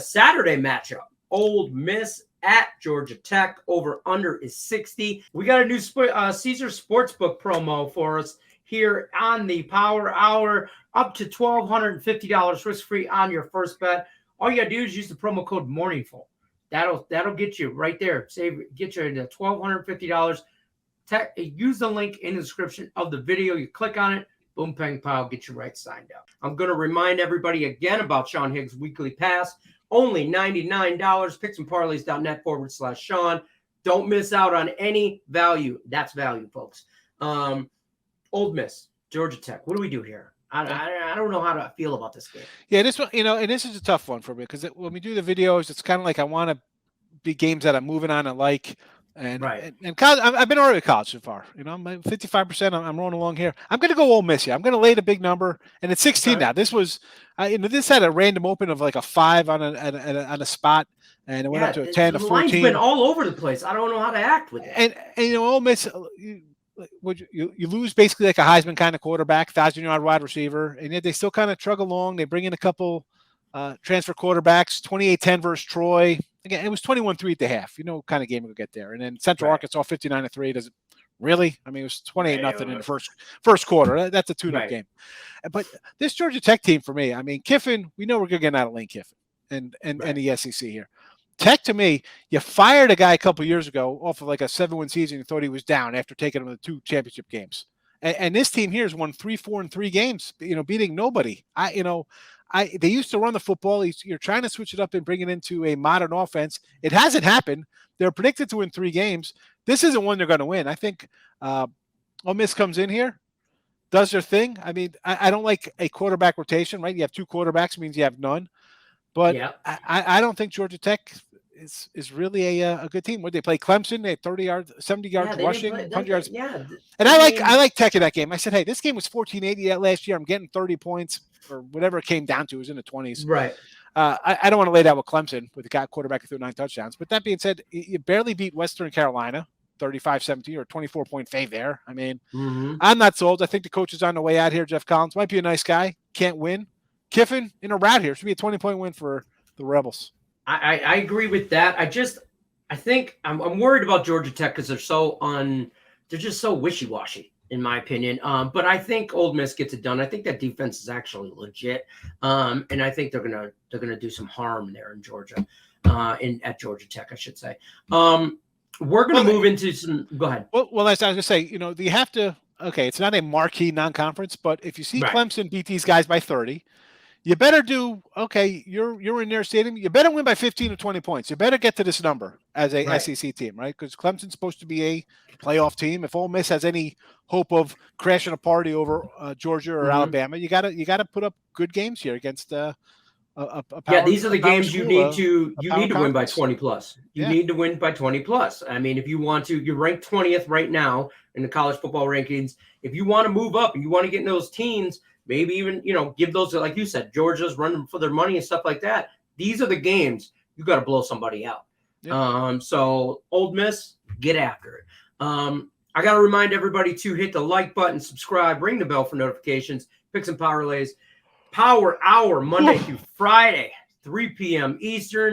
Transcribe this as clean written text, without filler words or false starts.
Saturday matchup, Ole Miss at Georgia Tech. Over under is 60. We got a new Caesar Sportsbook promo for us here on the Power Hour, up to $1,250 risk-free on your first bet. All you got to do is use the promo code MORNINGFUL. That'll get you right there. Get you into $1,250. Use the link in the description of the video. You click on it, boom, bang, pow, get you right signed up. I'm going to remind everybody again about Sean Higgs' weekly pass. Only $99. Picksandparlays.net/Sean. Don't miss out on any value. That's value, folks. Ole Miss, Georgia Tech. What do we do here? I don't know how to feel about this game. Yeah, this one, and this is a tough one for me because when we do the videos, it's kind of like I want to be games that I'm moving on and like. And right. And college, I've been all right with college so far. I'm 55%. I'm rolling along here. I'm going to go Ole Miss here. I'm going to lay the big number, and it's 16 now. This was, this had a random open of like a 5 on a spot, and it went up to a 10, a 14. The line's been all over the place. I don't know how to act with it. And Ole Miss, you lose basically like a Heisman kind of quarterback, 1,000-yard wide receiver, and yet they still kind of trug along. They bring in a couple transfer quarterbacks, 28-10 versus Troy. Again, it was 21-3 at the half. You know what kind of game we'll get there. And then Central Arkansas 59-3. Does it really? I mean, it was 28-0 in the first quarter. That's a tune-up game. But this Georgia Tech team for me, I mean, Kiffin, we know we're going to get out of Lane Kiffin and the SEC here. Tech, to me, you fired a guy a couple years ago off of like a 7-win season. You thought he was down after taking him to 2 championship games. And this team here has won 3, 4, and 3 games, beating nobody. They used to run the football. You're trying to switch it up and bring it into a modern offense. It hasn't happened. They're predicted to win 3 games. This isn't one they're going to win. I think Ole Miss comes in here, does their thing. I mean, I don't like a quarterback rotation, right? You have 2 quarterbacks, means you have none. But I don't think Georgia Tech is really a good team. Would they play Clemson? They had 30 yards, 70 yards rushing, 100 yards. Yeah. And I like Tech in that game. I said, hey, this game was 14-80 last year. I'm getting 30 points or whatever it came down to. It was in the 20s. Right. I don't want to lay that with Clemson with the guy quarterback who threw 9 touchdowns. But that being said, you barely beat Western Carolina, 35-17 or 24-point fave there. I mean, I'm not sold. I think the coach is on the way out here. Jeff Collins might be a nice guy. Can't win. Kiffin in a rout here. Should be a 20-point win for the Rebels. I agree with that. I think I'm worried about Georgia Tech because they're just so wishy-washy in my opinion. But I think Ole Miss gets it done. I think that defense is actually legit, and I think they're gonna do some harm there in Georgia, at Georgia Tech, I should say. We're gonna move into some. Go ahead. Well, as I was gonna say, you have to. Okay, it's not a marquee non-conference, but if you see Clemson beat these guys by 30. You better do okay. You're in their stadium. You better win by 15 or 20 points. You better get to this number as a SEC team, right? Because Clemson's supposed to be a playoff team. If Ole Miss has any hope of crashing a party over Georgia or Alabama, you gotta put up good games here against a power, these are the games you need to win by 20 plus. You need to win by 20 plus. I mean, if you want to, you're ranked 20th right now in the college football rankings. If you want to move up and you want to get into those teams. Maybe even, give those, like you said, Georgia's running for their money and stuff like that. These are the games you got to blow somebody out. Yep. So Ole Miss, get after it. I got to remind everybody to hit the like button, subscribe, ring the bell for notifications. Picks and Parlays, Power Hour, Monday through Friday, 3 p.m. Eastern.